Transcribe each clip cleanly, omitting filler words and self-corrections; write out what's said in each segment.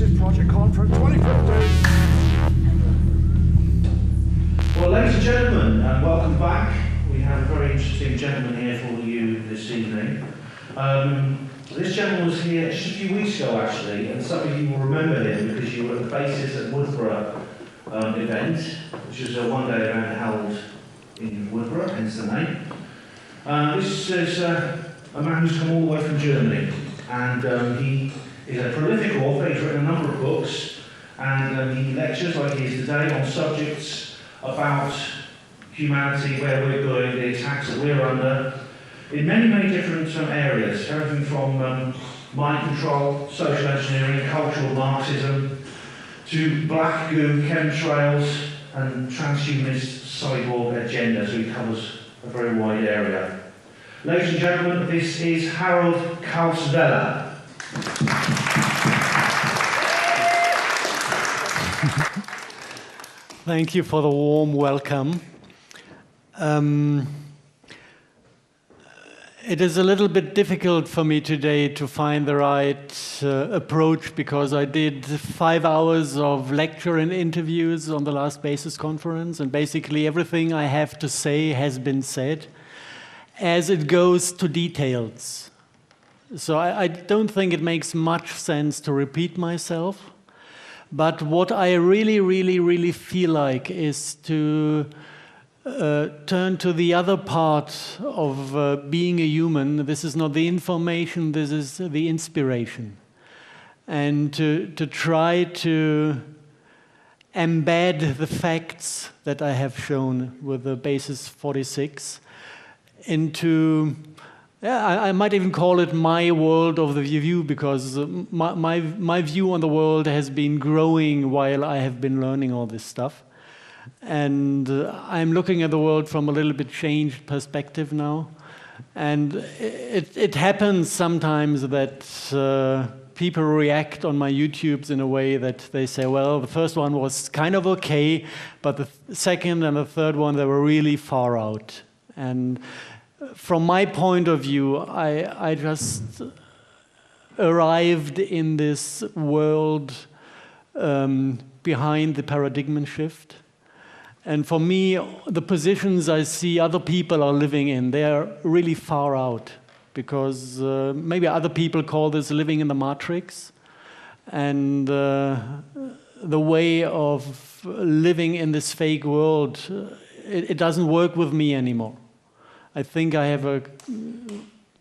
Basis Project Conference 2015. Well, ladies and gentlemen, welcome back. We have a very interesting gentleman here for you this evening. This gentleman was here just a few weeks ago, actually, and some of you will remember him because you were at the Basis at Woodborough event, which was a one-day event held in Woodborough, hence the name. This is a man who's come all the way from Germany, and he is a prolific author. He's written a number of books, and he lectures, like he is today, on subjects about humanity, where we're going, the attacks that we're under, in many, many different areas, everything from mind control, social engineering, cultural Marxism, to Black Goo, chemtrails, and transhumanist cyborg agenda, so he covers a very wide area. Ladies and gentlemen, this is Harald Kautz Vella. Thank you for the warm welcome. It is a little bit difficult for me today to find the right approach because I did 5 hours of lecture and interviews on the last Basis conference, and basically everything I have to say has been said as it goes to details. So I don't think it makes much sense to repeat myself, but what I really feel like is to turn to the other part of being a human. This is not the information, this is the inspiration. And to try to embed the facts that I have shown with the Basis 46 into, I might even call it my world of the view, because my view on the world has been growing while I have been learning all this stuff. And I'm looking at the world from a little bit changed perspective now. And it happens sometimes that people react on my YouTubes in a way that they say, well, the first one was kind of okay, but the second and the third one, they were really far out. And from my point of view, I just arrived in this world behind the paradigm shift. And for me, the positions I see other people are living in, they are really far out, because maybe other people call this living in the matrix. And the way of living in this fake world, it doesn't work with me anymore. I think I have a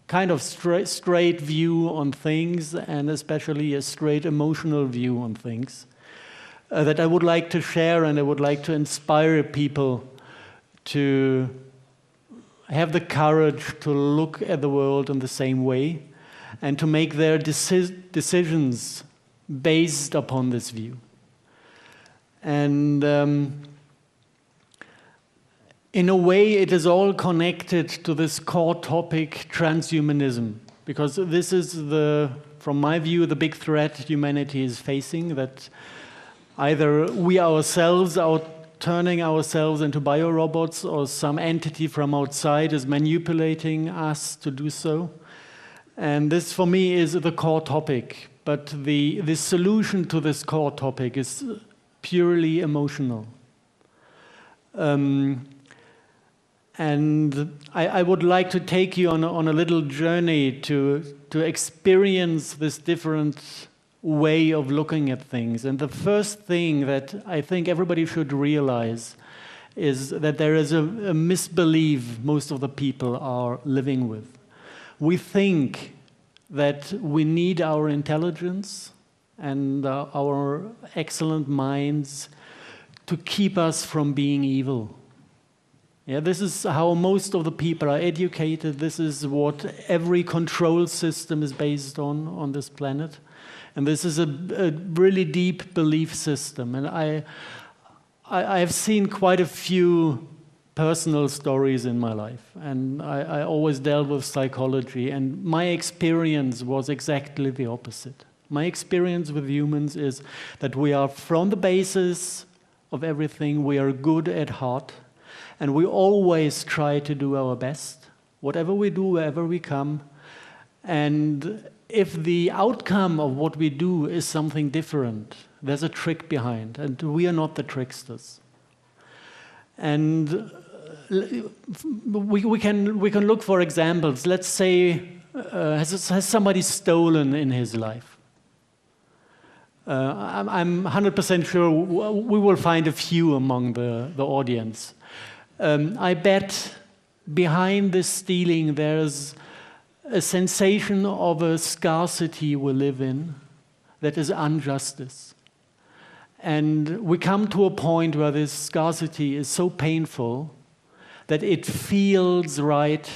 kind of straight view on things, and especially a straight emotional view on things. That I would like to share, and I would like to inspire people to have the courage to look at the world in the same way and to make their decisions based upon this view. And in a way, it is all connected to this core topic, transhumanism, because this is, from my view, the big threat humanity is facing, that either we ourselves are turning ourselves into biorobots, or some entity from outside is manipulating us to do so. And this, for me, is the core topic. But the solution to this core topic is purely emotional. And I would like to take you on a little journey to experience this different way of looking at things. And the first thing that I think everybody should realize is that there is a misbelief most of the people are living with. We think that we need our intelligence and our excellent minds to keep us from being evil. Yeah, this is how most of the people are educated. This is what every control system is based on this planet. And this is a really deep belief system. And I have seen quite a few personal stories in my life. And I always dealt with psychology. And my experience was exactly the opposite. My experience with humans is that we are, from the basis of everything, we are good at heart. And we always try to do our best. Whatever we do, wherever we come, And if the outcome of what we do is something different, there's a trick behind, and we are not the tricksters. And we can look for examples. Let's say, has somebody stolen in his life? I'm 100% sure we will find a few among the audience. I bet behind this stealing there's a sensation of a scarcity we live in that is injustice. And we come to a point where this scarcity is so painful that it feels right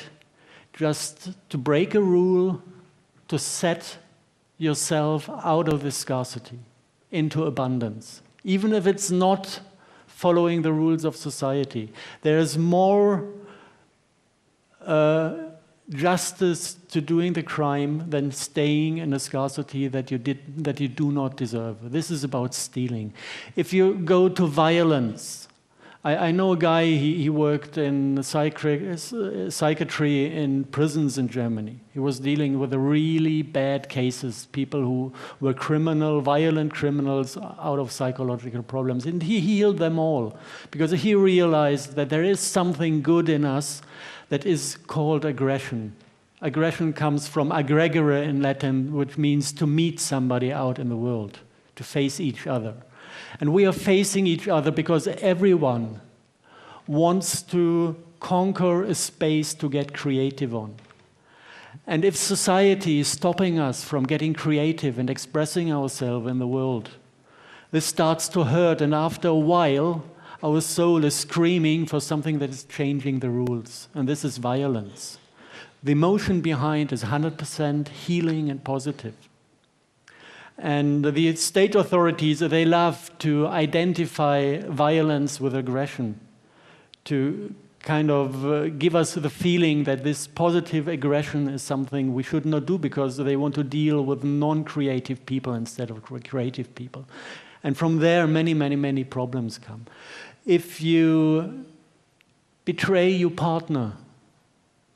just to break a rule, to set yourself out of this scarcity into abundance. Even if it's not following the rules of society, there is more justice to doing the crime than staying in a scarcity that you do not deserve. This is about stealing. If you go to violence, I know a guy, he worked in psychiatry in prisons in Germany. He was dealing with really bad cases, people who were violent criminals out of psychological problems. And he healed them all because he realized that there is something good in us that is called aggression. Aggression comes from aggregare in Latin, which means to meet somebody out in the world, to face each other. And we are facing each other because everyone wants to conquer a space to get creative on. And if society is stopping us from getting creative and expressing ourselves in the world, this starts to hurt, and after a while, our soul is screaming for something that is changing the rules, and this is violence. The emotion behind is 100% healing and positive. And the state authorities, they love to identify violence with aggression, to kind of give us the feeling that this positive aggression is something we should not do because they want to deal with non-creative people instead of creative people. And from there, many, many, many problems come. If you betray your partner,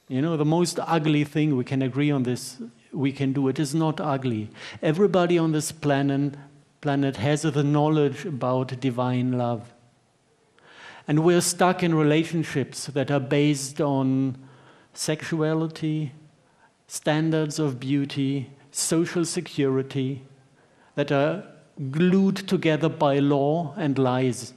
you know, the most ugly thing, we can agree on this, we can do. It is not ugly. Everybody on this planet has the knowledge about divine love. And we're stuck in relationships that are based on sexuality, standards of beauty, social security, that are glued together by law and lies.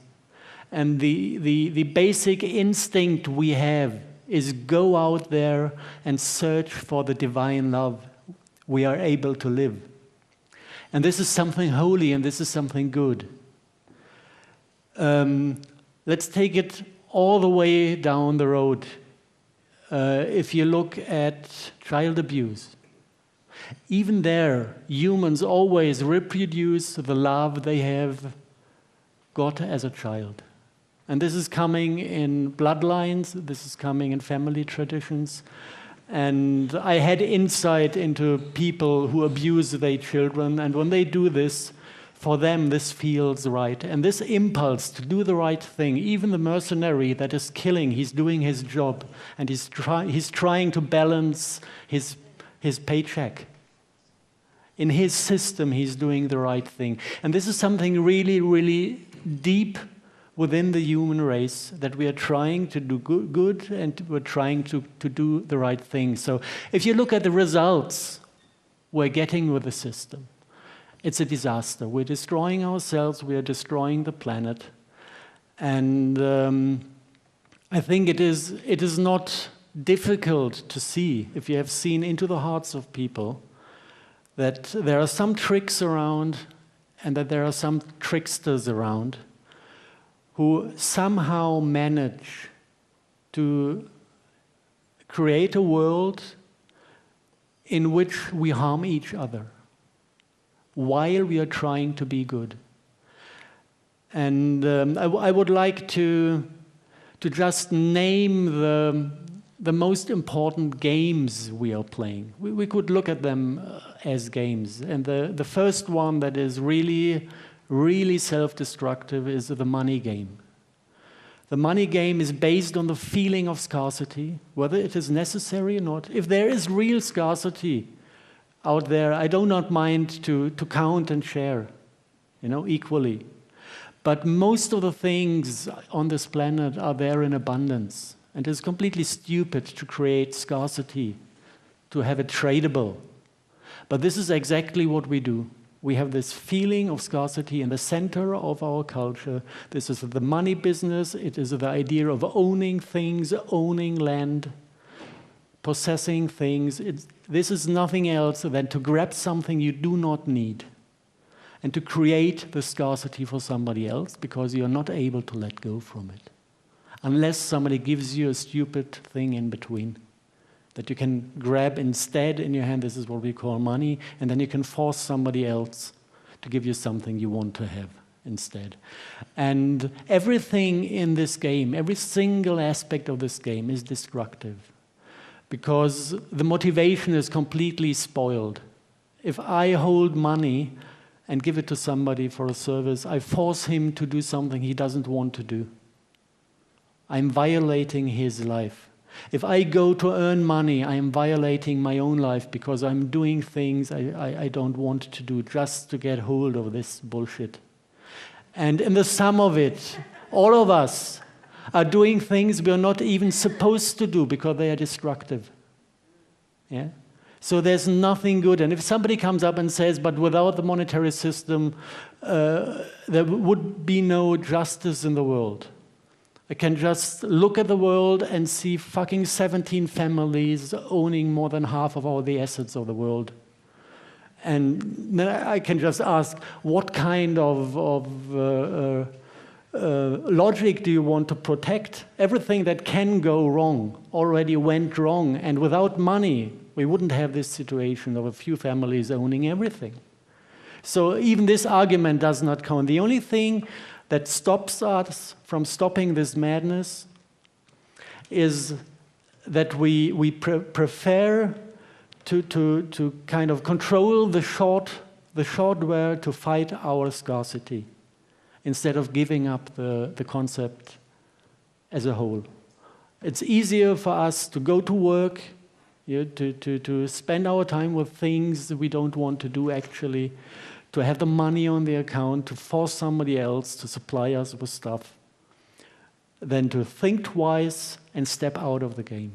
And the basic instinct we have is go out there and search for the divine love we are able to live. And this is something holy and this is something good. Let's take it all the way down the road. If you look at child abuse, even there, humans always reproduce the love they have got as a child. And this is coming in bloodlines, this is coming in family traditions. And I had insight into people who abuse their children, and when they do this, for them this feels right. And this impulse to do the right thing, even the mercenary that is killing, he's doing his job, and he's trying to balance his paycheck. In his system, he's doing the right thing. And this is something really, really deep within the human race, that we are trying to do good and we're trying to do the right thing. So if you look at the results we're getting with the system, it's a disaster. We're destroying ourselves, we are destroying the planet. And I think it is not difficult to see, if you have seen into the hearts of people, that there are some tricks around and that there are some tricksters around who somehow manage to create a world in which we harm each other while we are trying to be good. And I would like to just name the most important games we are playing. We could look at them as games. And the first one that is really self-destructive is the money game. The money game is based on the feeling of scarcity, whether it is necessary or not. If there is real scarcity, out there, I do not mind to count and share, equally. But most of the things on this planet are there in abundance. And it's completely stupid to create scarcity, to have it tradable. But this is exactly what we do. We have this feeling of scarcity in the center of our culture. This is the money business. It is the idea of owning things, owning land, possessing things. This is nothing else than to grab something you do not need and to create the scarcity for somebody else because you're not able to let go from it. Unless somebody gives you a stupid thing in between that you can grab instead in your hand. This is what we call money, and then you can force somebody else to give you something you want to have instead. And everything in this game, every single aspect of this game is destructive because the motivation is completely spoiled. If I hold money and give it to somebody for a service, I force him to do something he doesn't want to do. I'm violating his life. If I go to earn money, I am violating my own life because I'm doing things I don't want to do just to get hold of this bullshit. And in the sum of it, all of us are doing things we're not even supposed to do because they are destructive. Yeah? So there's nothing good. And if somebody comes up and says, but without the monetary system, there would be no justice in the world. I can just look at the world and see fucking 17 families owning more than half of all the assets of the world. And then I can just ask, what kind of logic do you want to protect? Everything that can go wrong already went wrong. And without money, we wouldn't have this situation of a few families owning everything. So even this argument does not count. The only thing that stops us from stopping this madness is that we prefer to kind of control the shortware to fight our scarcity instead of giving up the concept as a whole. It's easier for us to go to work, to spend our time with things that we don't want to do actually, to have the money on the account, to force somebody else to supply us with stuff, than to think twice and step out of the game.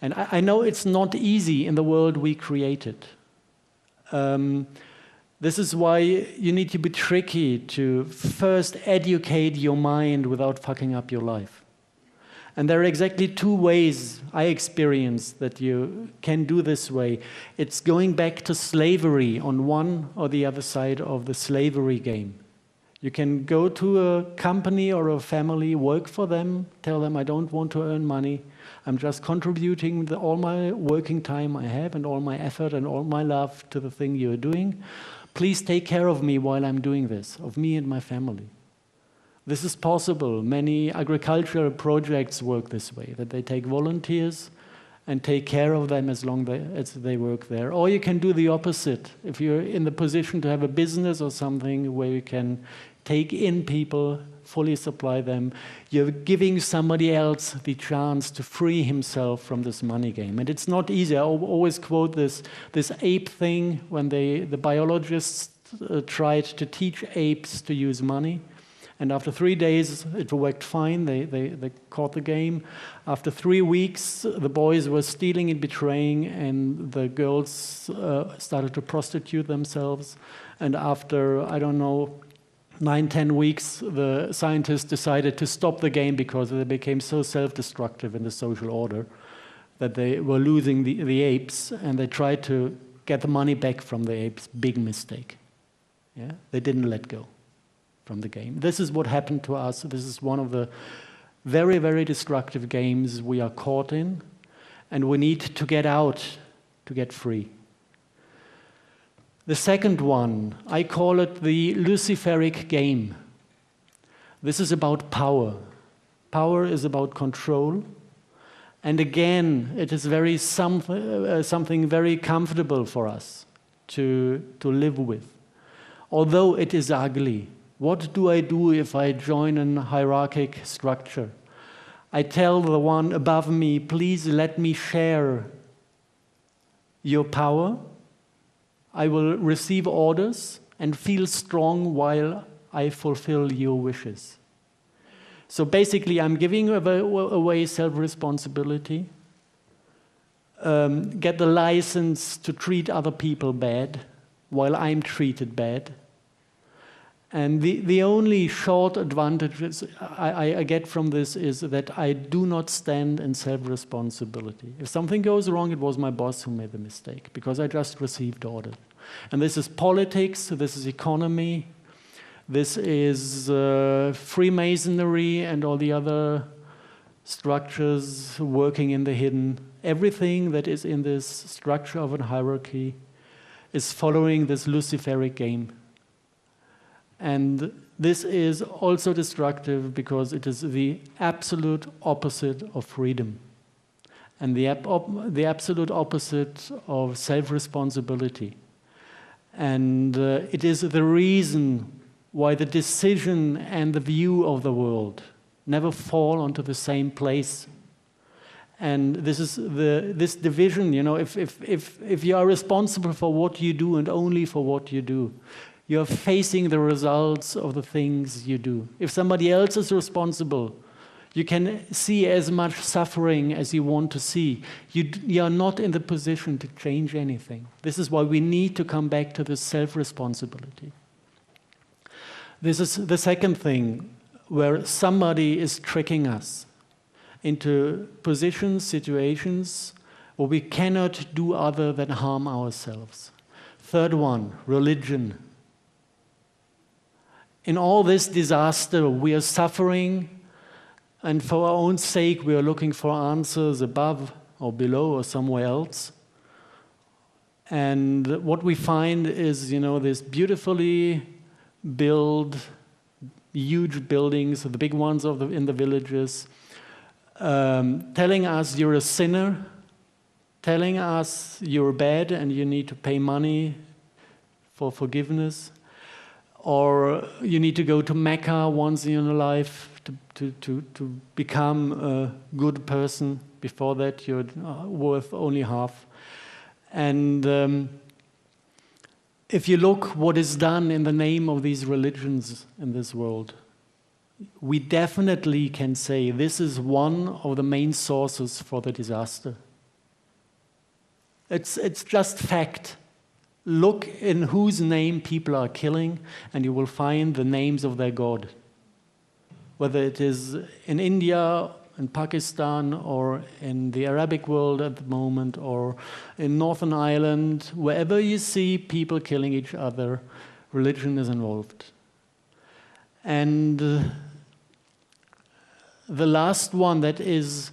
And I know it's not easy in the world we created. This is why you need to be tricky to first educate your mind without fucking up your life. And there are exactly two ways I experience that you can do this way. It's going back to slavery on one or the other side of the slavery game. You can go to a company or a family, work for them, tell them I don't want to earn money. I'm just contributing all my working time I have and all my effort and all my love to the thing you're doing. Please take care of me while I'm doing this, of me and my family. This is possible. Many agricultural projects work this way, that they take volunteers and take care of them as long as they work there. Or you can do the opposite. If you're in the position to have a business or something where you can take in people, fully supply them, you're giving somebody else the chance to free himself from this money game. And it's not easy. I always quote this ape thing when the biologists tried to teach apes to use money. And after 3 days, it worked fine. They caught the game. After 3 weeks, the boys were stealing and betraying, and the girls started to prostitute themselves. And after, 9-10 weeks, the scientists decided to stop the game because they became so self-destructive in the social order that they were losing the apes, and they tried to get the money back from the apes. Big mistake. Yeah? They didn't let go from the game. This is what happened to us. This is one of the very, very destructive games we are caught in, and we need to get out to get free. The second one, I call it the Luciferic game. This is about power. Power is about control. And again, it is something very comfortable for us to live with. Although it is ugly. What do I do if I join a hierarchic structure? I tell the one above me, please let me share your power, I will receive orders and feel strong while I fulfill your wishes. So basically, I'm giving away self-responsibility, get the license to treat other people bad while I'm treated bad. And the only short advantage I get from this is that I do not stand in self-responsibility. If something goes wrong, it was my boss who made the mistake, because I just received orders. And this is politics, this is economy, this is Freemasonry and all the other structures working in the hidden. Everything that is in this structure of a hierarchy is following this Luciferic game. And this is also destructive because it is the absolute opposite of freedom and the absolute opposite of self-responsibility. And it is the reason why the decision and the view of the world never fall onto the same place. And this is this division, you know, if you are responsible for what you do and only for what you do, you're facing the results of the things you do. If somebody else is responsible, you can see as much suffering as you want to see. You are not in the position to change anything. This is why we need to come back to this self-responsibility. This is the second thing, where somebody is tricking us into positions, situations where we cannot do other than harm ourselves. Third one, religion. In all this disaster, we are suffering, and for our own sake, we are looking for answers above or below or somewhere else. And what we find is, you know, this beautifully built, huge buildings, the big ones in the villages, telling us you're a sinner, telling us you're bad and you need to pay money for forgiveness, or you need to go to Mecca once in your life to become a good person. Before that, you're worth only half. And if you look what is done in the name of these religions in this world, we definitely can say this is one of the main sources for the disaster. It's just fact. Look in whose name people are killing, and you will find the names of their God. Whether it is in India, in Pakistan, or in the Arabic world at the moment, or in Northern Ireland, wherever you see people killing each other, religion is involved. And the last one that is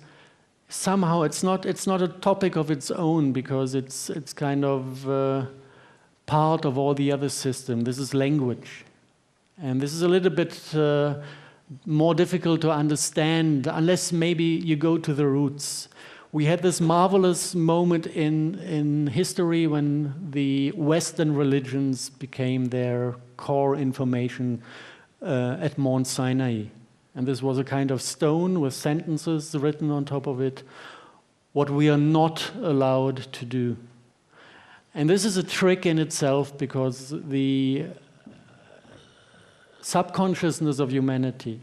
somehow, it's not a topic of its own, because it's kind of part of all the other system. This is language. And this is a little bit more difficult to understand unless maybe you go to the roots. We had this marvelous moment in history when the Western religions became their core information at Mount Sinai. And this was a kind of stone with sentences written on top of it, what we are not allowed to do. And this is a trick in itself, because the subconsciousness of humanity,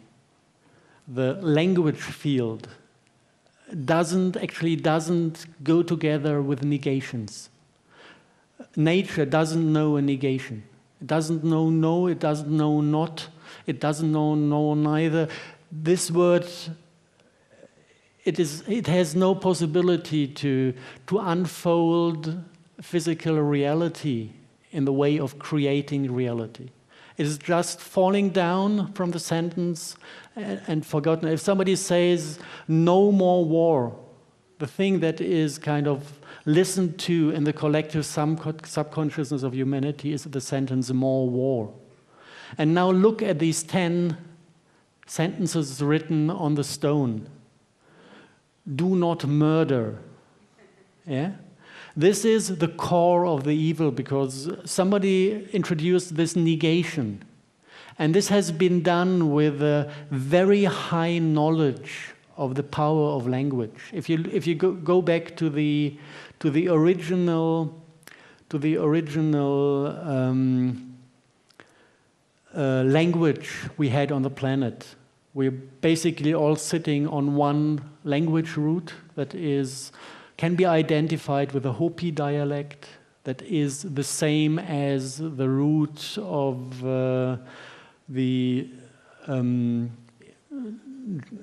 the language field, doesn't go together with negations. Nature doesn't know a negation. It doesn't know no, it doesn't know not, it doesn't know no neither. This word, it has no possibility to unfold physical reality in the way of creating reality. It is just falling down from the sentence and forgotten. If somebody says, no more war, the thing that is kind of listened to in the collective subconsciousness of humanity is the sentence, more war. And now look at these 10 sentences written on the stone. Do not murder. Yeah? This is the core of the evil, because somebody introduced this negation. And this has been done with a very high knowledge of the power of language. If you go back to the original to the original language we had on the planet. We're basically all sitting on one language root that can be identified with a Hopi dialect that is the same as the root of the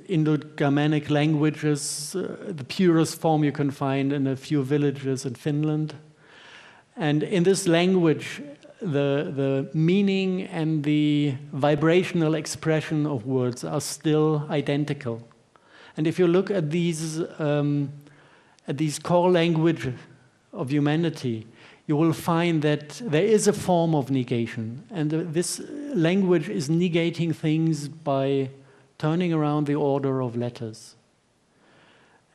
Indo-Germanic languages, the purest form you can find in a few villages in Finland. And in this language, the meaning and the vibrational expression of words are still identical. And if you look at these core languages of humanity, you will find that there is a form of negation. And this language is negating things by turning around the order of letters.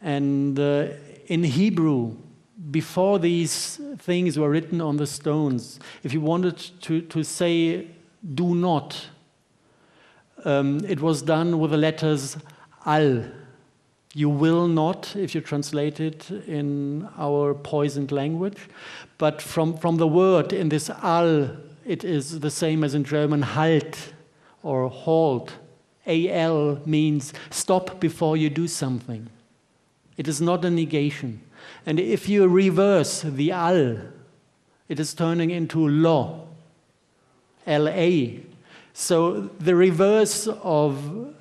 And in Hebrew, before these things were written on the stones, if you wanted to say do not, it was done with the letters al. You will not, if you translate it in our poisoned language. But from the word in this al, it is the same as in German halt or halt. Al means stop before you do something. It is not a negation. And if you reverse the al, it is turning into lo, la. So the reverse of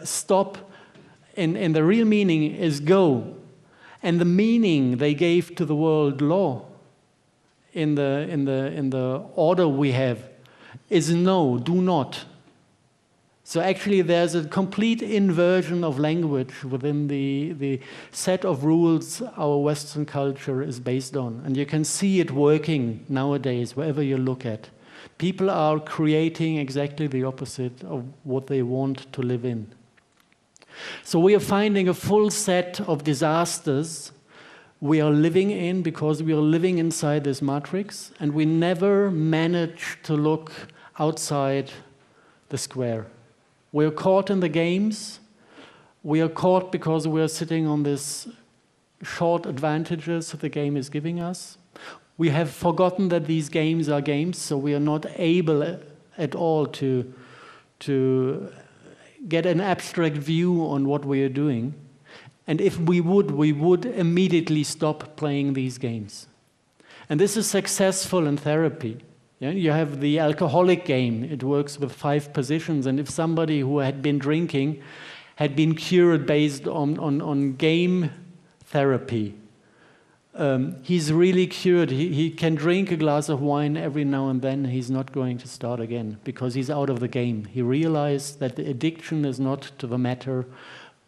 stop in the real meaning is go. And the meaning they gave to the word law in the order we have is no, do not. So actually there's a complete inversion of language within the set of rules our Western culture is based on. And you can see it working nowadays wherever you look at. People are creating exactly the opposite of what they want to live in. So we are finding a full set of disasters we are living in because we are living inside this matrix, and we never manage to look outside the square. We are caught in the games. We are caught because we are sitting on this short advantages the game is giving us. We have forgotten that these games are games, so we are not able at all to get an abstract view on what we are doing. And if we would immediately stop playing these games. And this is successful in therapy. Yeah, you have the alcoholic game. It works with 5 positions. And if somebody who had been drinking had been cured based on game therapy, he's really cured. He can drink a glass of wine every now and then. He's not going to start again because he's out of the game. He realized that the addiction is not to the matter.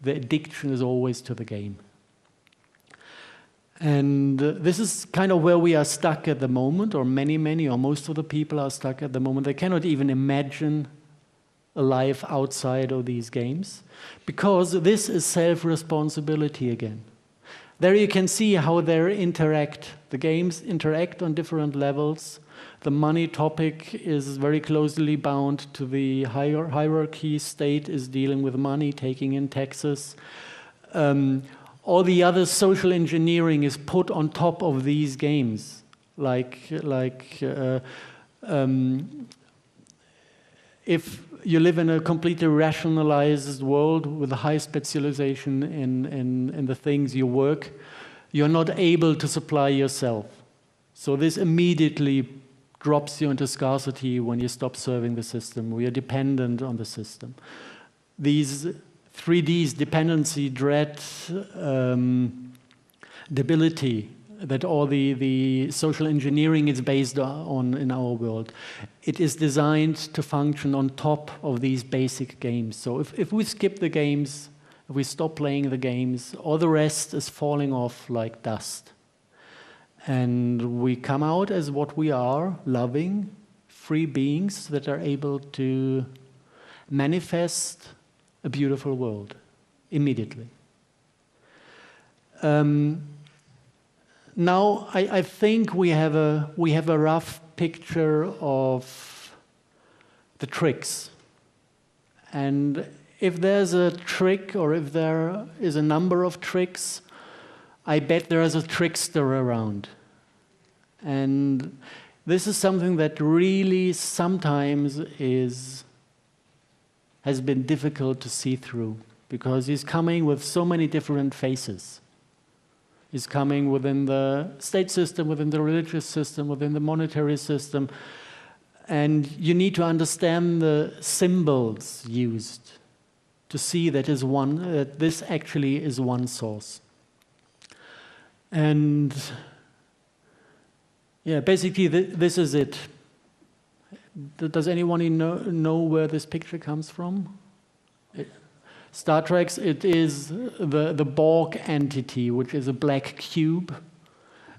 The addiction is always to the game. And this is kind of where we are stuck at the moment, or many, or most of the people are stuck at the moment. They cannot even imagine a life outside of these games, because this is self-responsibility again. There you can see how they interact. The games interact on different levels. The money topic is very closely bound to the hierarchy. State is dealing with money, taking in taxes. All the other social engineering is put on top of these games, if you live in a completely rationalized world with a high specialization in the things you work, you're not able to supply yourself. So this immediately drops you into scarcity when you stop serving the system. We are dependent on the system. These 3Ds, dependency, dread, debility, that all the social engineering is based on in our world. It is designed to function on top of these basic games. So if we skip the games, if we stop playing the games, all the rest is falling off like dust. And we come out as what we are, loving, free beings that are able to manifest a beautiful world immediately. Now, I think we have a rough picture of the tricks. And if there's a trick, or if there is a number of tricks, I bet there is a trickster around. And this is something that really sometimes has been difficult to see through, because he's coming with so many different faces. He's coming within the state system, within the religious system, within the monetary system, and you need to understand the symbols used to see that this actually is one source. And yeah, basically this is it. Does anyone know where this picture comes from? Star Trek's, it is the Borg entity, which is a black cube,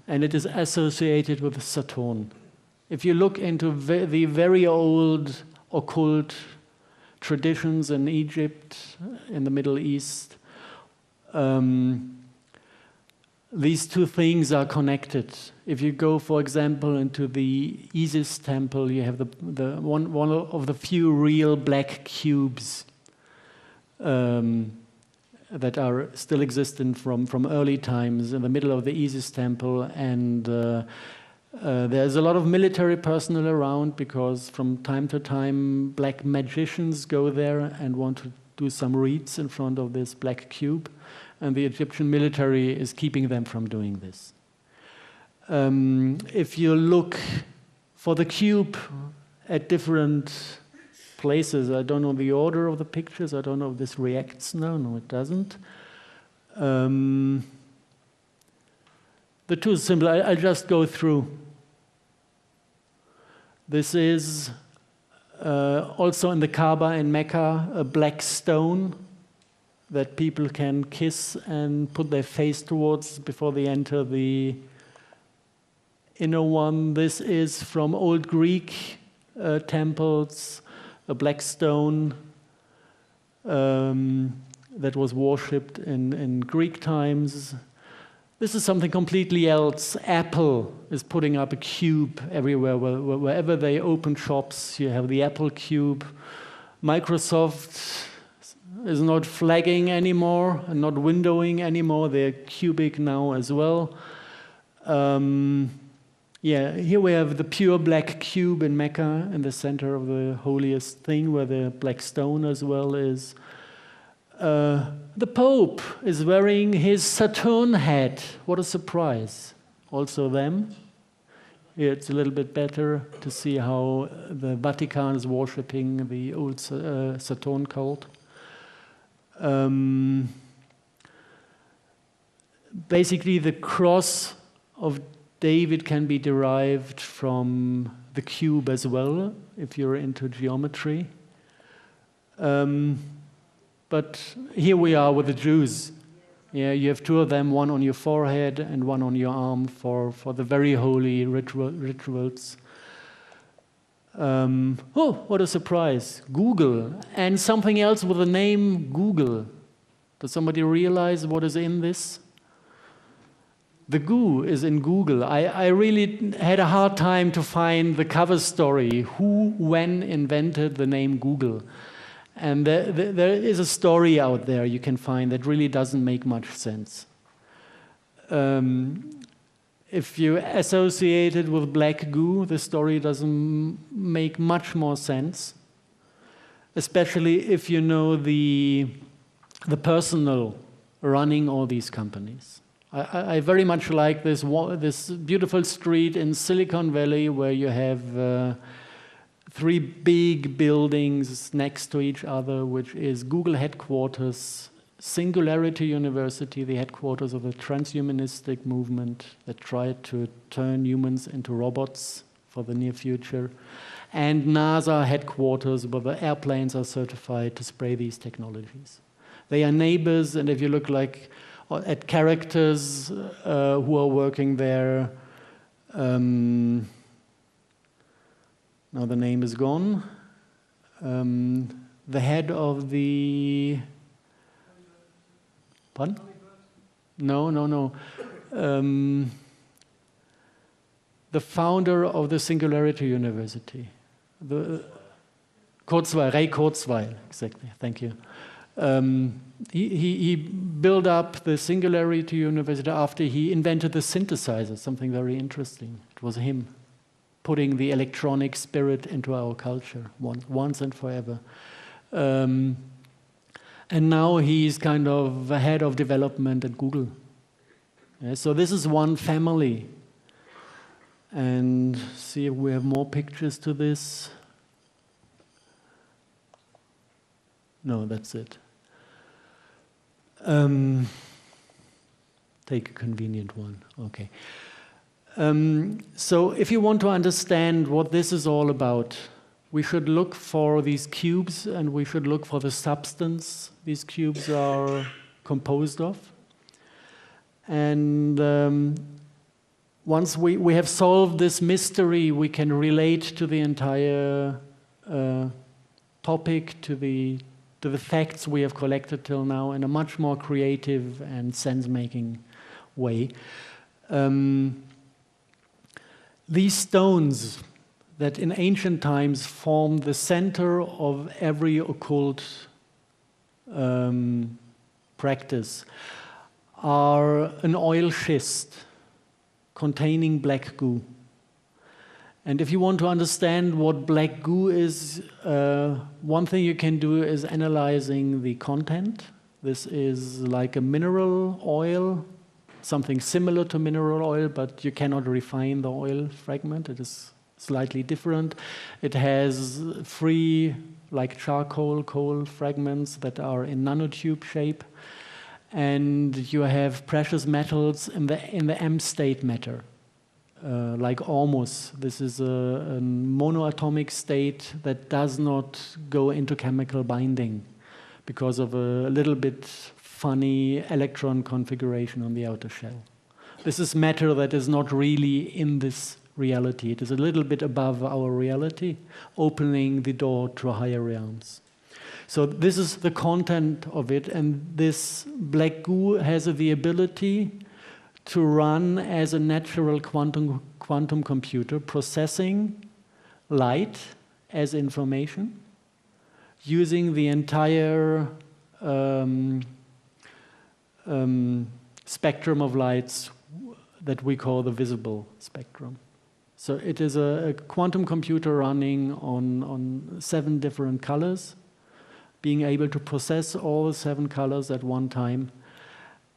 and it is associated with Saturn. If you look into the very old occult traditions in Egypt, in the Middle East, these two things are connected. If you go, for example, into the Isis temple, you have the one of the few real black cubes that are still existent from early times in the middle of the Isis temple, and there's a lot of military personnel around, because from time to time black magicians go there and want to do some reads in front of this black cube, and the Egyptian military is keeping them from doing this. If you look for the cube at different places, I don't know the order of the pictures, I don't know if this reacts now, no it doesn't. The two symbol, I'll just go through. This is also in the Kaaba in Mecca, a black stone that people can kiss and put their face towards before they enter the inner one. This is from old Greek temples, a black stone that was worshipped in Greek times. This is something completely else. Apple is putting up a cube everywhere. Wherever they open shops, you have the Apple cube. Microsoft is not flagging anymore and not windowing anymore. They're cubic now as well. Yeah, here we have the pure black cube in Mecca in the center of the holiest thing, where the black stone as well is. The Pope is wearing his Saturn hat. What a surprise. Also them. Here it's a little bit better to see how the Vatican is worshipping the old Saturn cult. Basically, the cross of David can be derived from the cube as well, if you're into geometry. But here we are with the Jews. Yeah, you have two of them, one on your forehead and one on your arm for the very holy rituals. Oh, what a surprise. Google, and something else with the name Google. Does somebody realize what is in this? The GOO is in Google. I really had a hard time to find the cover story, who, when invented the name Google. And there is a story out there you can find that really doesn't make much sense. If you associate it with Black Goo, the story doesn't make much more sense, especially if you know the personnel running all these companies. I very much like this beautiful street in Silicon Valley where you have three big buildings next to each other, which is Google headquarters, Singularity University, the headquarters of the transhumanistic movement that tried to turn humans into robots for the near future, and NASA headquarters where the airplanes are certified to spray these technologies. They are neighbors, and if you look at characters who are working there, now the name is gone. The head of the... Pardon? No. The founder of the Singularity University. Ray Kurzweil, exactly, thank you. He built up the Singularity University after he invented the synthesizer, something very interesting. It was him putting the electronic spirit into our culture once and forever. And now he's kind of the head of development at Google. Yeah, so this is one family. And see if we have more pictures to this. No, that's it. Take a convenient one. Okay. So if you want to understand what this is all about, we should look for these cubes and we should look for the substance these cubes are composed of. And once we have solved this mystery, we can relate to the entire topic, to the facts we have collected till now in a much more creative and sense-making way. These stones that in ancient times formed the center of every occult practice are an oil schist containing black goo. And if you want to understand what black goo is, one thing you can do is analyzing the content. This is like a mineral oil, something similar to mineral oil, but you cannot refine the oil fragment. It is slightly different. It has free, like charcoal, coal fragments that are in nanotube shape. And you have precious metals in the M-state matter. Like ormus, this is a monoatomic state that does not go into chemical binding because of a little bit funny electron configuration on the outer shell. This is matter that is not really in this reality. It is a little bit above our reality, opening the door to higher realms. So this is the content of it, and this black goo has the ability to run as a natural quantum computer, processing light as information, using the entire spectrum of lights that we call the visible spectrum. So it is a quantum computer running on 7 different colors, being able to process all 7 colors at one time.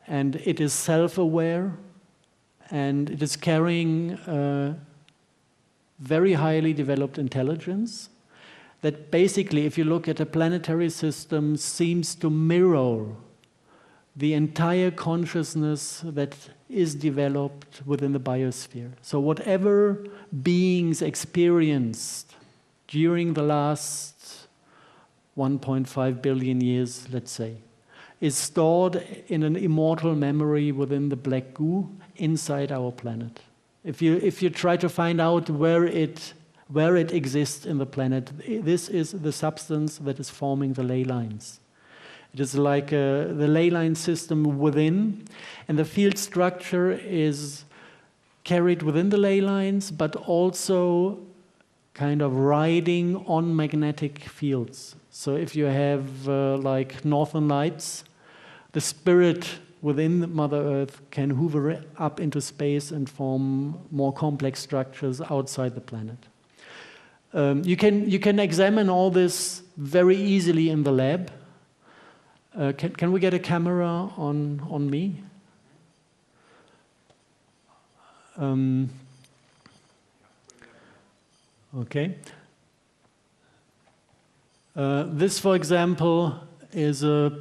And it is self-aware, and it is carrying very highly developed intelligence that basically, if you look at a planetary system, seems to mirror the entire consciousness that is developed within the biosphere. So whatever beings experienced during the last 1.5 billion years, let's say, is stored in an immortal memory within the black goo inside our planet. If you try to find out where it exists in the planet, this is the substance that is forming the ley lines. It is like the ley line system within, and the field structure is carried within the ley lines, but also kind of riding on magnetic fields. So if you have like northern lights, the spirit within Mother Earth can hoover up into space and form more complex structures outside the planet. You can examine all this very easily in the lab. Can we get a camera on me? Okay. This, for example, is a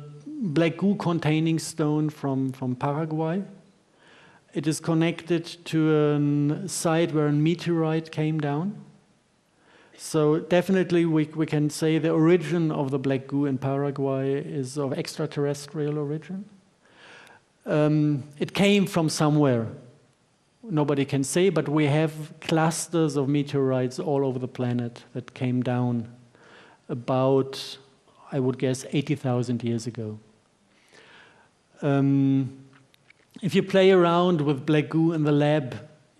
black goo containing stone from Paraguay. It is connected to a site where a meteorite came down. So definitely we can say the origin of the black goo in Paraguay is of extraterrestrial origin. It came from somewhere. Nobody can say, but we have clusters of meteorites all over the planet that came down about, I would guess, 80,000 years ago. If you play around with black goo in the lab,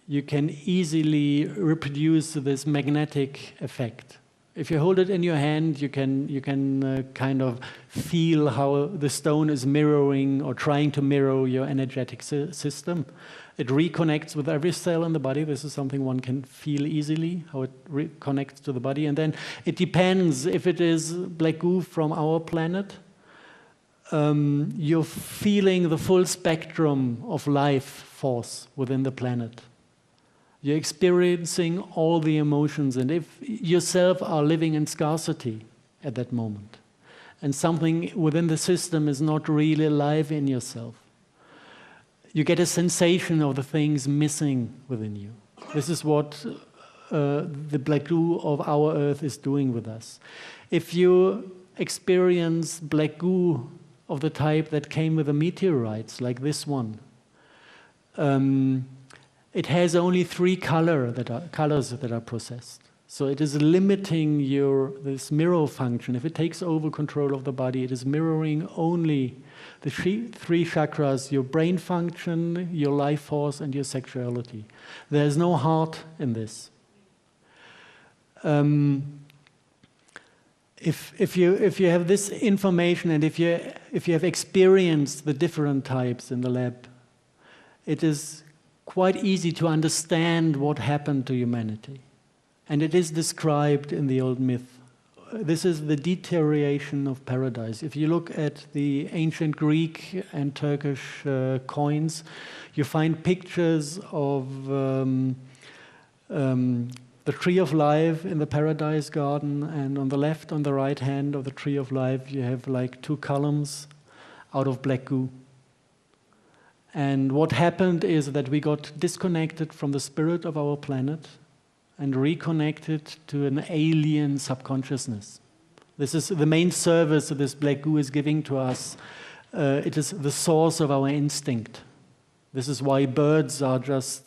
you can easily reproduce this magnetic effect. If you hold it in your hand, you can kind of feel how the stone is mirroring or trying to mirror your energetic system. It reconnects with every cell in the body. This is something one can feel easily, how it reconnects to the body. And then it depends if it is black goo from our planet. You're feeling the full spectrum of life force within the planet. You're experiencing all the emotions, and if yourself are living in scarcity at that moment, and something within the system is not really alive in yourself, you get a sensation of the things missing within you. This is what the black goo of our Earth is doing with us. If you experience black goo of the type that came with the meteorites, like this one, it has only 3 colors that are processed. So it is limiting this mirror function. If it takes over control of the body, it is mirroring only the 3 chakras: your brain function, your life force, and your sexuality. There is no heart in this. If you have this information, and if you have experienced the different types in the lab, it is quite easy to understand what happened to humanity. And it is described in the old myth. This is the deterioration of paradise. If you look at the ancient Greek and Turkish coins, you find pictures of the tree of life in the paradise garden, and on the left, on the right hand of the tree of life, you have like 2 columns out of black goo. And what happened is that we got disconnected from the spirit of our planet and reconnected to an alien subconsciousness. This is the main service that this black goo is giving to us. It is the source of our instinct. This is why birds are just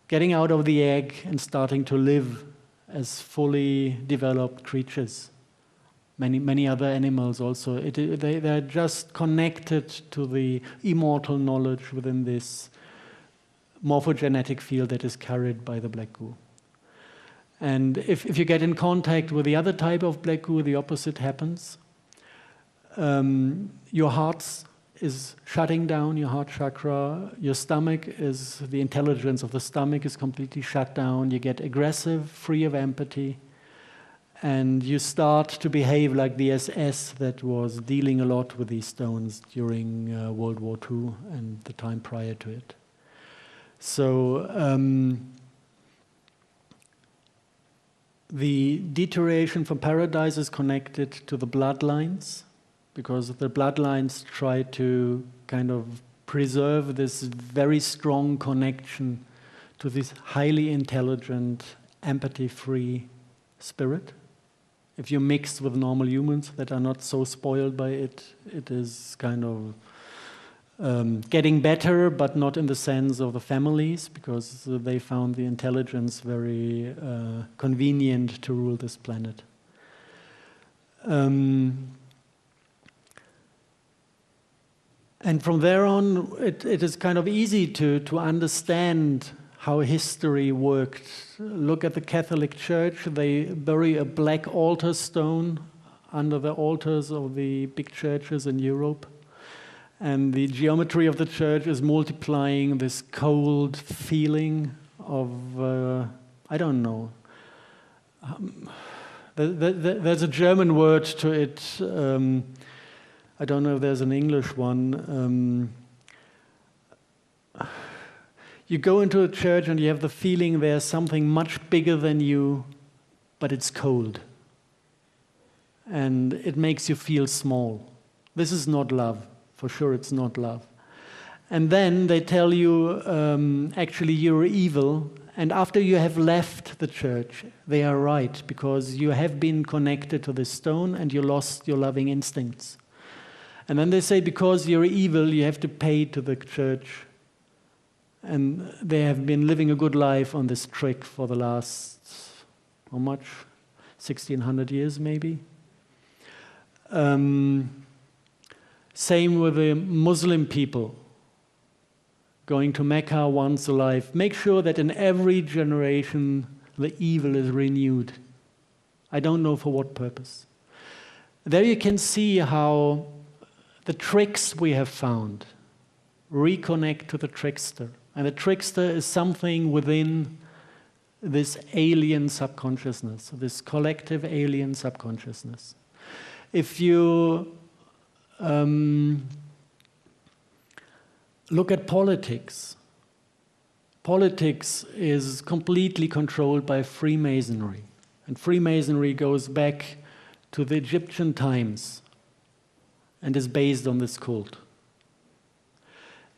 getting out of the egg and starting to live as fully developed creatures. Many other animals also. They're just connected to the immortal knowledge within this morphogenetic field that is carried by the black goo. And if you get in contact with the other type of black goo, the opposite happens. Your heart is shutting down, your heart chakra. Your stomach is, the intelligence of the stomach is completely shut down. You get aggressive, free of empathy. And you start to behave like the SS that was dealing a lot with these stones during World War II and the time prior to it. So the deterioration from paradise is connected to the bloodlines, because the bloodlines try to kind of preserve this very strong connection to this highly intelligent, empathy-free spirit. If you mix with normal humans that are not so spoiled by it, it is kind of getting better, but not in the sense of the families, because they found the intelligence very convenient to rule this planet. And from there on, it is kind of easy to understand how history worked. Look at the Catholic Church. They bury a black altar stone under the altars of the big churches in Europe. And the geometry of the church is multiplying this cold feeling of, I don't know. There's a German word to it. I don't know if there's an English one. You go into a church and you have the feeling there's something much bigger than you, but it's cold. And it makes you feel small. This is not love. For sure it's not love. And then they tell you, actually you're evil. And after you have left the church, they are right, because you have been connected to this stone and you lost your loving instincts. And then they say, because you're evil, you have to pay to the church. And they have been living a good life on this trick for the last, how much? 1600 years maybe. Same with the Muslim people going to Mecca once a life. Make sure that in every generation the evil is renewed. I don't know for what purpose. There you can see how the tricks we have found reconnect to the trickster. And the trickster is something within this alien subconsciousness, this collective alien subconsciousness. If you look at politics, politics is completely controlled by Freemasonry. And Freemasonry goes back to the Egyptian times and is based on this cult.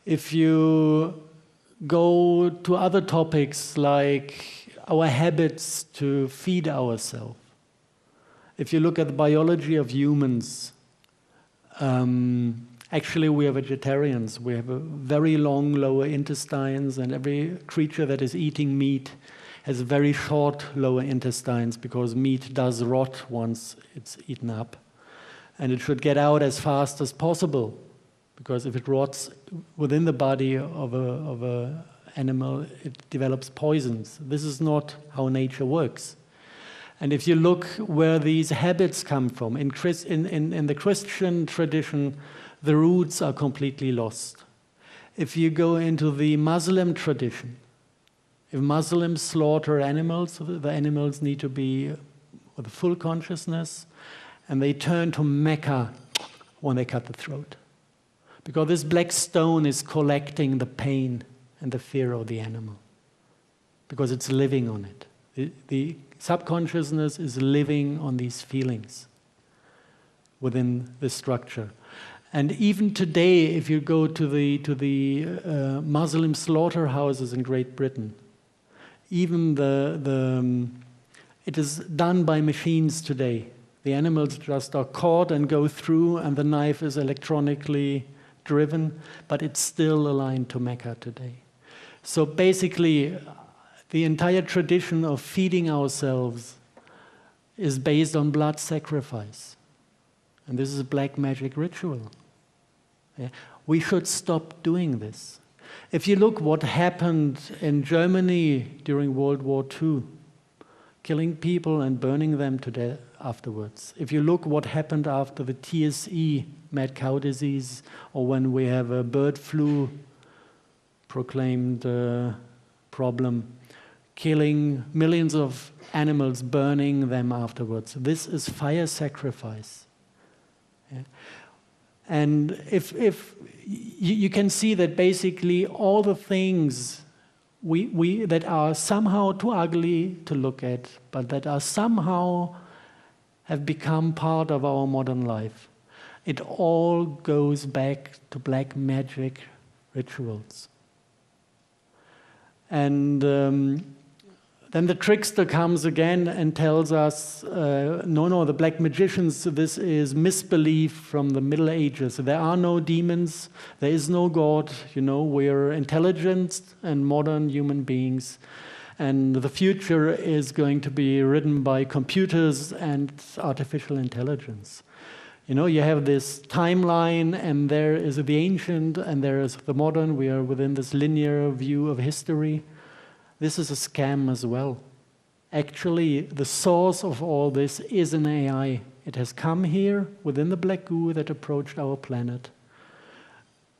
If you go to other topics like our habits to feed ourselves, if you look at the biology of humans, actually we are vegetarians. We have a very long lower intestines, and every creature that is eating meat has very short lower intestines because meat does rot once it's eaten up. And it should get out as fast as possible, because if it rots within the body of an animal, it develops poisons. This is not how nature works. And if you look where these habits come from, in the Christian tradition, the roots are completely lost. If you go into the Muslim tradition, if Muslims slaughter animals, the animals need to be with full consciousness, and they turn to Mecca when they cut the throat. Because this black stone is collecting the pain and the fear of the animal, because it's living on it. The subconsciousness is living on these feelings within the structure. And even today, if you go to the Muslim slaughterhouses in Great Britain, even it is done by machines today. The animals just are caught and go through, and the knife is electronically driven, but it's still aligned to Mecca today. So basically, the entire tradition of feeding ourselves is based on blood sacrifice. And this is a black magic ritual. Yeah? We should stop doing this. If you look what happened in Germany during World War II, killing people and burning them to death afterwards. If you look what happened after the TSE, mad cow disease, or when we have a bird flu proclaimed problem, killing millions of animals, burning them afterwards. This is fire sacrifice. Yeah. And if you can see that basically all the things we that are somehow too ugly to look at, but that are somehow have become part of our modern life, it all goes back to black magic rituals. And then the trickster comes again and tells us, no, the black magicians, this is misbelief from the Middle Ages. There are no demons, there is no God, we're intelligent and modern human beings. And the future is going to be ridden by computers and artificial intelligence. You have this timeline, and there is the ancient, and there is the modern. We are within this linear view of history. This is a scam as well. Actually, the source of all this is an AI. It has come here within the Black Goo that approached our planet.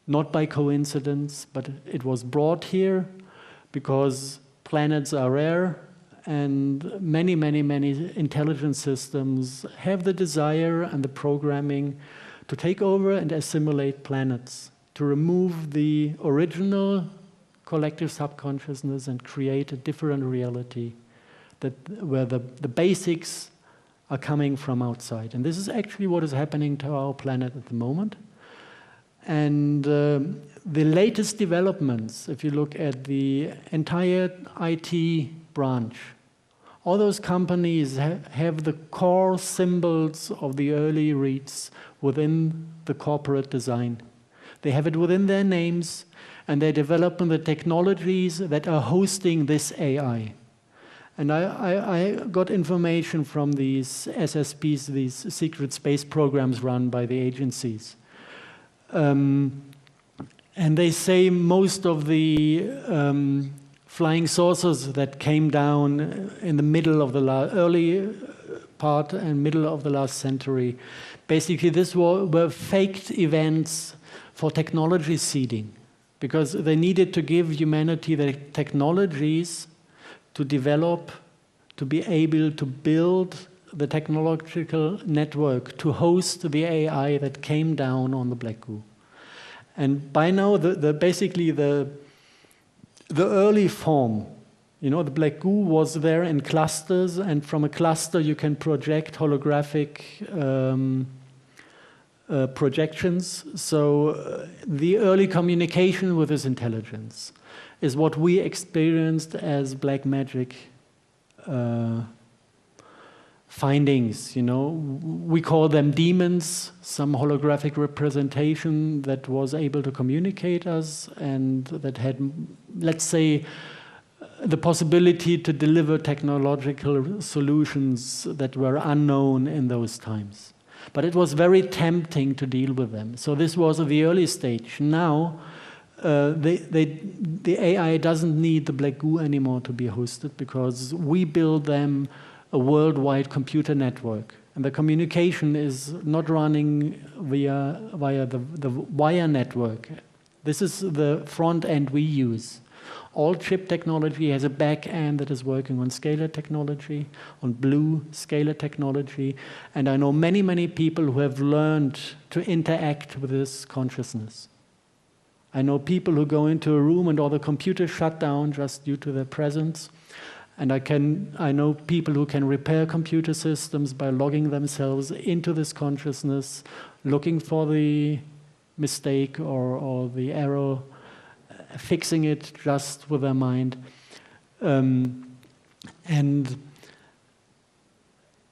Not by coincidence, but it was brought here because planets are rare, and many, many, many intelligent systems have the desire and the programming to take over and assimilate planets, to remove the original collective subconsciousness and create a different reality where the basics are coming from outside. And this is actually what is happening to our planet at the moment. And the latest developments, if you look at the entire IT branch, all those companies have the core symbols of the early REITs within the corporate design. They have it within their names, and they're developing the technologies that are hosting this AI. And I got information from these SSPs, these secret space programs run by the agencies. And they say most of the flying saucers that came down in the middle of the early part and middle of the last century. Basically, this were faked events for technology seeding, because they needed to give humanity the technologies to develop, to be able to build the technological network to host the AI that came down on the Black Goo. And by now, basically the early form, you know, the Black Goo was there in clusters, and from a cluster you can project holographic projections. So the early communication with this intelligence is what we experienced as black magic findings. You know, we call them demons, some holographic representation that was able to communicate us and that had, let's say, the possibility to deliver technological solutions that were unknown in those times. But it was very tempting to deal with them. So this was the early stage. Now, the AI doesn't need the Black Goo anymore to be hosted, because we build them a worldwide computer network. And the communication is not running via the wire network. This is the front end we use. All chip technology has a back end that is working on scalar technology, on blue scalar technology. And I know many, many people who have learned to interact with this consciousness. I know people who go into a room and all the computers shut down just due to their presence. And I know people who can repair computer systems by logging themselves into this consciousness, looking for the mistake or the error, fixing it just with their mind. And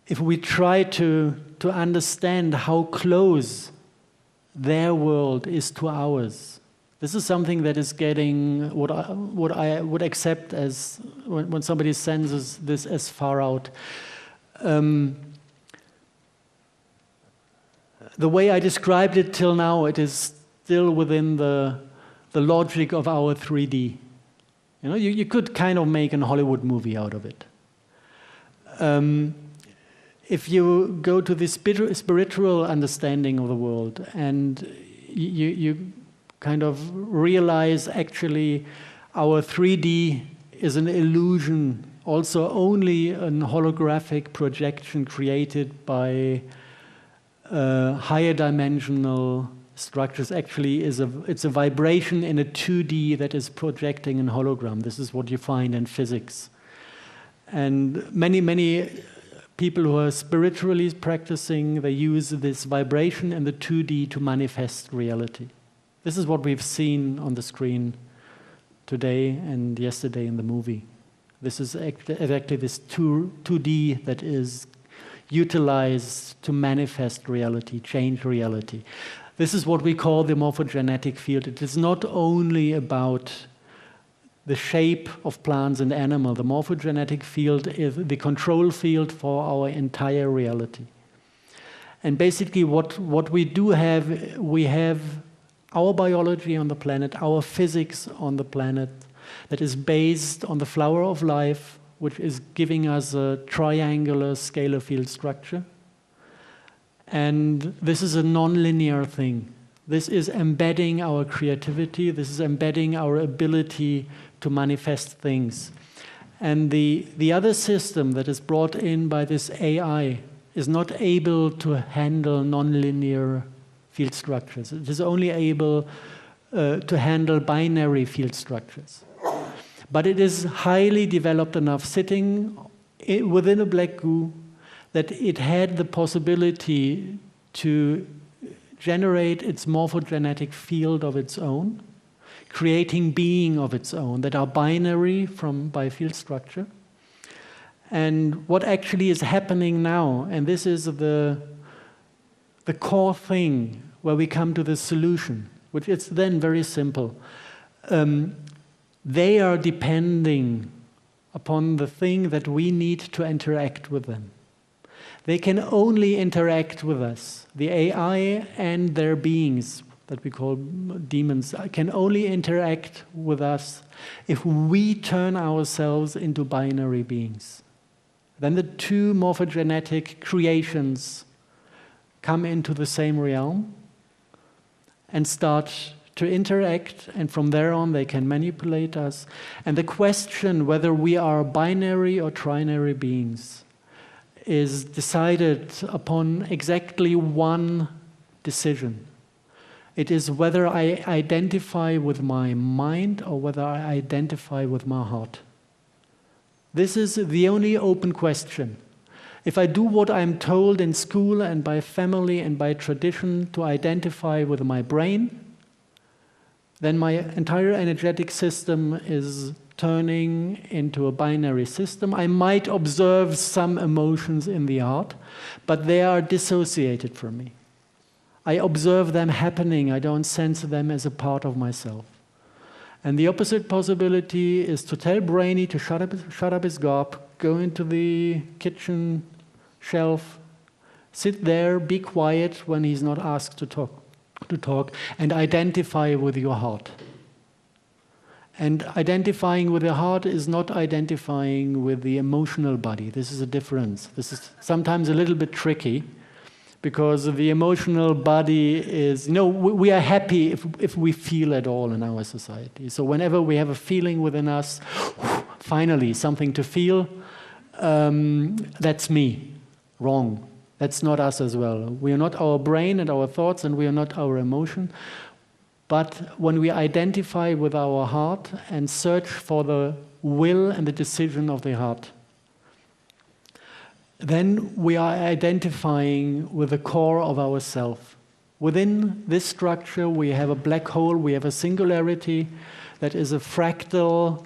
if we try to understand how close their world is to ours, this is something that is getting what I would accept as when somebody sends this as far out. The way I described it till now, it is still within the logic of our 3D. You know, you could kind of make a Hollywood movie out of it. If you go to the spiritual understanding of the world, and you kind of realize actually our 3D is an illusion, also only a holographic projection created by higher dimensional structures. Actually it's a vibration in a 2D that is projecting an hologram. This is what you find in physics. And many people who are spiritually practicing, they use this vibration in the 2D to manifest reality. This is what we've seen on the screen today and yesterday in the movie. This is exactly this 2D that is utilized to manifest reality, change reality. This is what we call the morphogenetic field. It is not only about the shape of plants and animals. The morphogenetic field is the control field for our entire reality. And basically what we do have, we have our biology on the planet, our physics on the planet, that is based on the flower of life, which is giving us a triangular scalar field structure. And this is a non-linear thing. This is embedding our creativity. This is embedding our ability to manifest things. And the other system that is brought in by this AI is not able to handle non-linear field structures. It is only able to handle binary field structures. But it is highly developed enough, sitting within a Black Goo, that it had the possibility to generate its morphogenetic field of its own, creating being of its own that are binary by field structure. And what actually is happening now, and this is the core thing where we come to the solution, which is then very simple. They are depending upon the thing that we need to interact with them. They can only interact with us. The AI and their beings, that we call demons, can only interact with us if we turn ourselves into binary beings. then the two morphogenetic creations come into the same realm and start to interact, and from there on they can manipulate us. And the question whether we are binary or trinary beings is decided upon exactly one decision. It is whether I identify with my mind or whether I identify with my heart. This is the only open question. If I do what I'm told in school and by family and by tradition to identify with my brain, then my entire energetic system is turning into a binary system. I might observe some emotions in the heart, but they are dissociated from me. I observe them happening. I don't sense them as a part of myself. And the opposite possibility is to tell Brainy to shut up his gob, go into the kitchen shelf, sit there, be quiet when he's not asked to talk, and identify with your heart. And identifying with the heart is not identifying with the emotional body. This is a difference. This is sometimes a little bit tricky, because the emotional body is, we are happy if we feel at all in our society. So whenever we have a feeling within us, finally something to feel, that's me. Wrong. That's not us as well. We are not our brain and our thoughts, and we are not our emotion. But when we identify with our heart and search for the will and the decision of the heart, then we are identifying with the core of ourself. Within this structure, we have a black hole, we have a singularity that is a fractal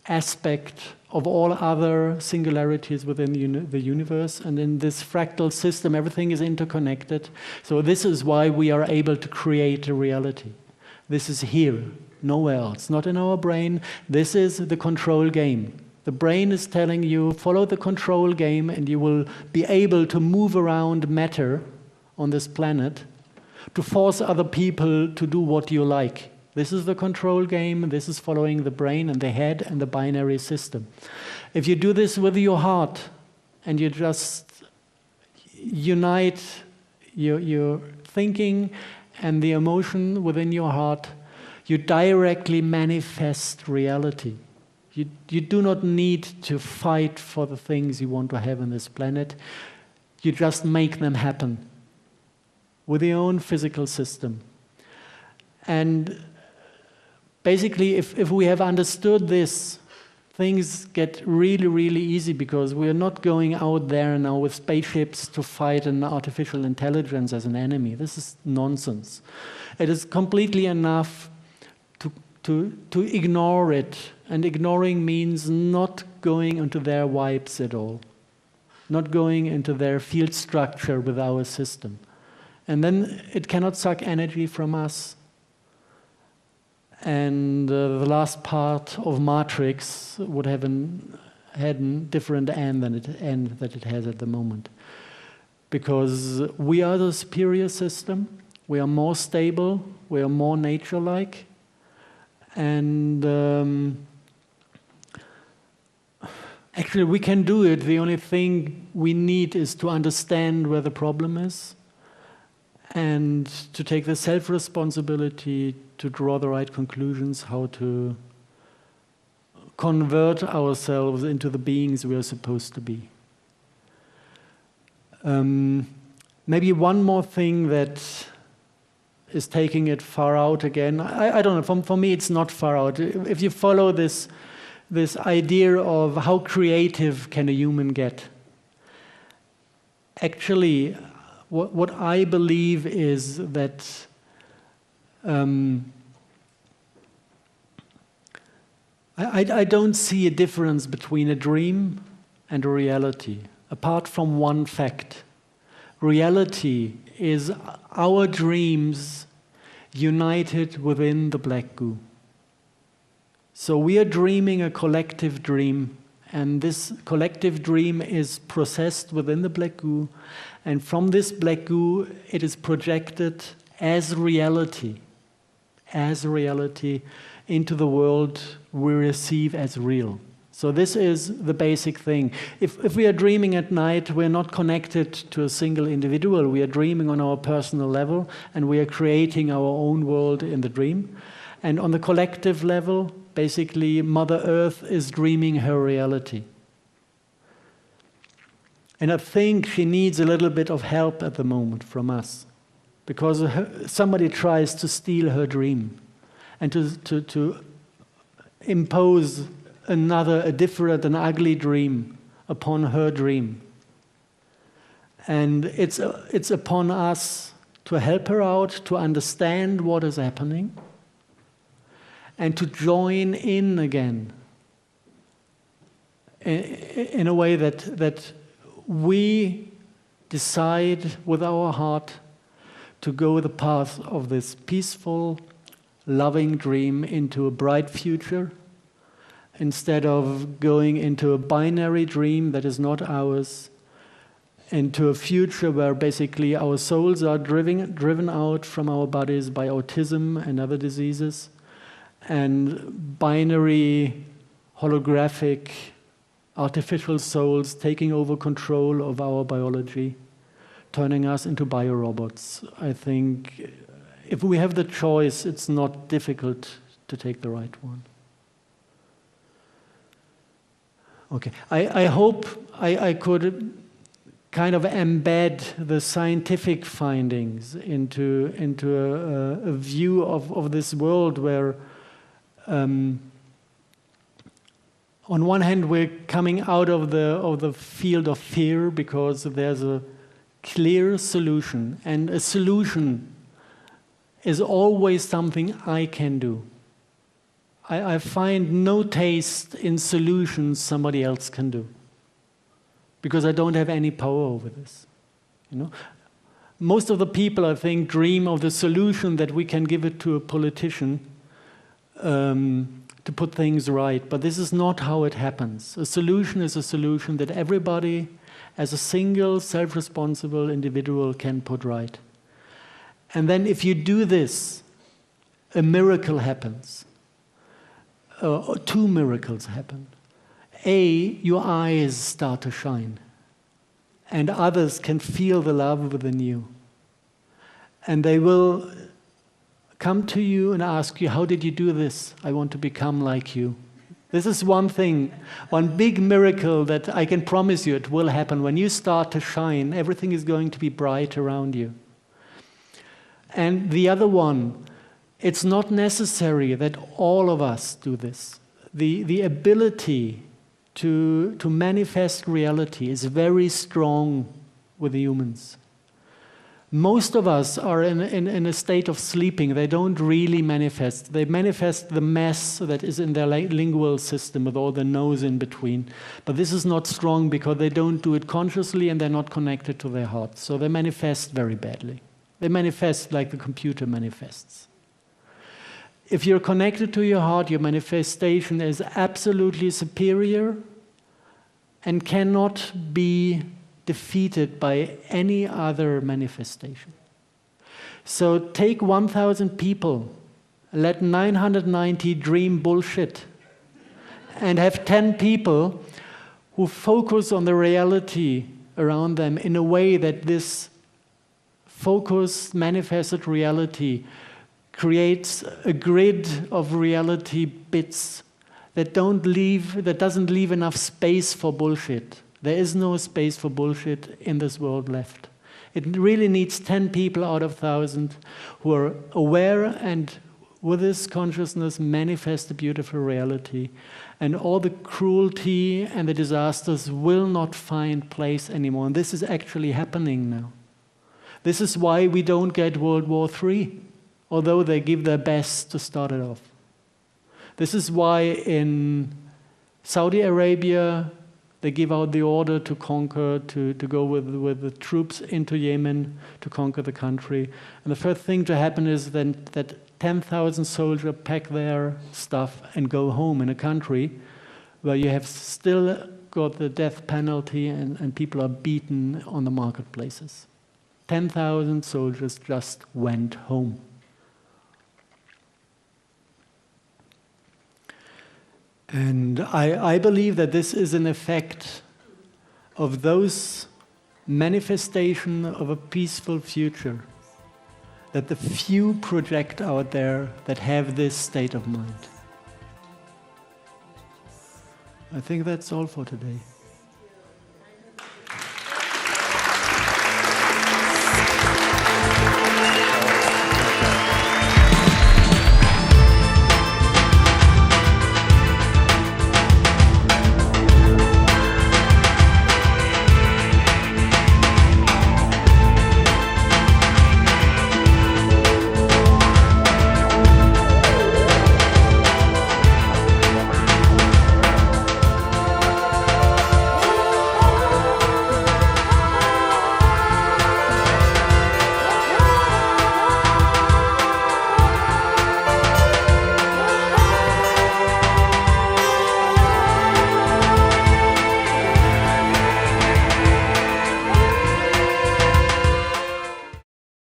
aspect of all other singularities within the universe. And in this fractal system, everything is interconnected. So this is why we are able to create a reality. This is here, nowhere else, not in our brain. This is the control game. The brain is telling you, follow the control game and you will be able to move around matter on this planet to force other people to do what you like. This is the control game. This is following the brain and the head and the binary system. If you do this with your heart and you just unite your thinking and the emotion within your heart, you directly manifest reality. You do not need to fight for the things you want to have on this planet. You just make them happen with your own physical system. And basically, if we have understood this, things get really, really easy, because we are not going out there now with spaceships to fight an artificial intelligence as an enemy. This is nonsense. It is completely enough to ignore it. And ignoring means not going into their vibes at all, not going into their field structure with our system. And then it cannot suck energy from us. And the last part of Matrix would have had a different end than it has at the moment. Because we are the superior system, we are more stable, we are more nature-like, and actually we can do it. The only thing we need is to understand where the problem is and to take the self-responsibility to draw the right conclusions, how to convert ourselves into the beings we are supposed to be. Maybe one more thing that is taking it far out again. I don't know, for me it's not far out. If you follow this idea of how creative can a human get, actually what I believe is that I don't see a difference between a dream and a reality, apart from one fact. Reality is our dreams united within the Black Goo. So we are dreaming a collective dream, and this collective dream is processed within the Black Goo, and from this Black Goo it is projected as reality into the world we receive as real. So this is the basic thing. If we are dreaming at night, we're not connected to a single individual. We are dreaming on our personal level, and we are creating our own world in the dream. And on the collective level, basically, Mother Earth is dreaming her reality. And I think she needs a little bit of help at the moment from us, because somebody tries to steal her dream and to impose a different, an ugly dream upon her dream. And it's upon us to help her out, to understand what is happening, and to join in again in a way that we decide with our heart to go the path of this peaceful, loving dream into a bright future, instead of going into a binary dream that is not ours, into a future where basically our souls are driven out from our bodies by autism and other diseases, and binary, holographic, artificial souls taking over control of our biology, turning us into biorobots. I think if we have the choice, it's not difficult to take the right one. Okay, I hope I could kind of embed the scientific findings into a view of this world where on one hand we're coming out of the field of fear because there's a clear solution, and a solution is always something I can do. I find no taste in solutions somebody else can do, because I don't have any power over this. You know, most of the people, I think, dream of the solution that we can give it to a politician to put things right. But this is not how it happens. A solution is a solution that everybody, as a single, self-responsible individual, can put right. And then if you do this, a miracle happens. Two miracles happen. Your eyes start to shine, and others can feel the love within you. And they will come to you and ask you, how did you do this? I want to become like you. This is one thing, one big miracle that I can promise you it will happen. When you start to shine, everything is going to be bright around you. And the other one, it's not necessary that all of us do this. The ability to manifest reality is very strong with the humans. Most of us are in a state of sleeping. They don't really manifest. They manifest the mess that is in their lingual system with all the no's in between. But this is not strong because they don't do it consciously and they're not connected to their heart. So they manifest very badly. They manifest like the computer manifests. If you're connected to your heart, your manifestation is absolutely superior and cannot be defeated by any other manifestation. So take 1,000 people, let 990 dream bullshit, and have 10 people who focus on the reality around them in a way that this focused, manifested reality creates a grid of reality bits that doesn't leave enough space for bullshit. There is no space for bullshit in this world left. It really needs 10 people out of 1,000 who are aware and with this consciousness manifest a beautiful reality. And all the cruelty and the disasters will not find place anymore. And this is actually happening now. This is why we don't get World War III, although they give their best to start it off. This is why in Saudi Arabia, they give out the order to conquer, to go with the troops into Yemen to conquer the country. And the first thing to happen is then that 10,000 soldiers pack their stuff and go home in a country where you have still got the death penalty and people are beaten on the marketplaces. 10,000 soldiers just went home. And I believe that this is an effect of those manifestation of a peaceful future that the few project out there that have this state of mind. I think that's all for today.